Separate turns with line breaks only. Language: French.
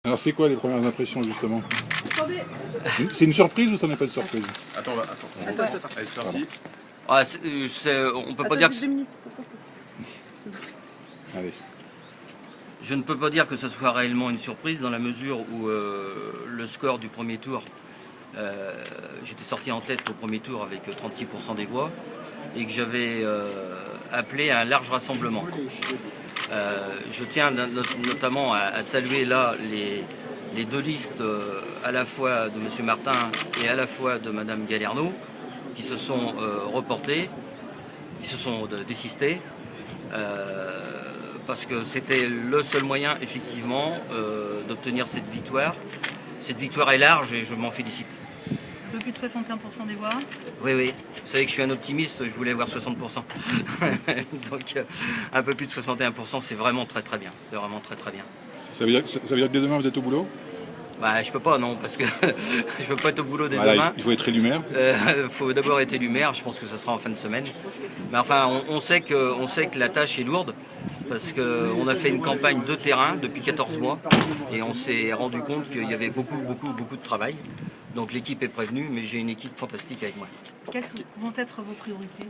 Alors c'est quoi les premières impressions justement?
Attendez.
C'est une surprise ou ça n'est pas de surprise?
Attends, elle est sortie.
Ah, on peut pas dire que
Allez.
je ne peux pas dire que ce soit réellement une surprise dans la mesure où le score du premier tour, j'étais sorti en tête au premier tour avec 36% des voix et que j'avais appelé à un large rassemblement. Je tiens notamment à saluer là les deux listes à la fois de M. Martin et à la fois de Mme Galerno qui se sont reportés, qui se sont désistés. Parce que c'était le seul moyen, effectivement, d'obtenir cette victoire. Cette victoire est large et je m'en félicite.
Un peu plus de 61% des voix.
Oui, oui. Vous savez que je suis un optimiste, je voulais voir 60%. Donc, un peu plus de 61%, c'est vraiment très très bien. C'est vraiment très très bien.
Ça veut dire que dès demain vous êtes au boulot?
Bah, je peux pas, non, parce que je peux pas être au boulot dès
Voilà,
demain.
il faut être élu maire.
Faut d'abord être élu maire, je pense que ça sera en fin de semaine. Mais enfin, on sait que la tâche est lourde, parce qu'on a fait une campagne de terrain depuis 14 mois, et on s'est rendu compte qu'il y avait beaucoup de travail. Donc l'équipe est prévenue, mais j'ai une équipe fantastique avec moi.
Quelles vont être vos priorités?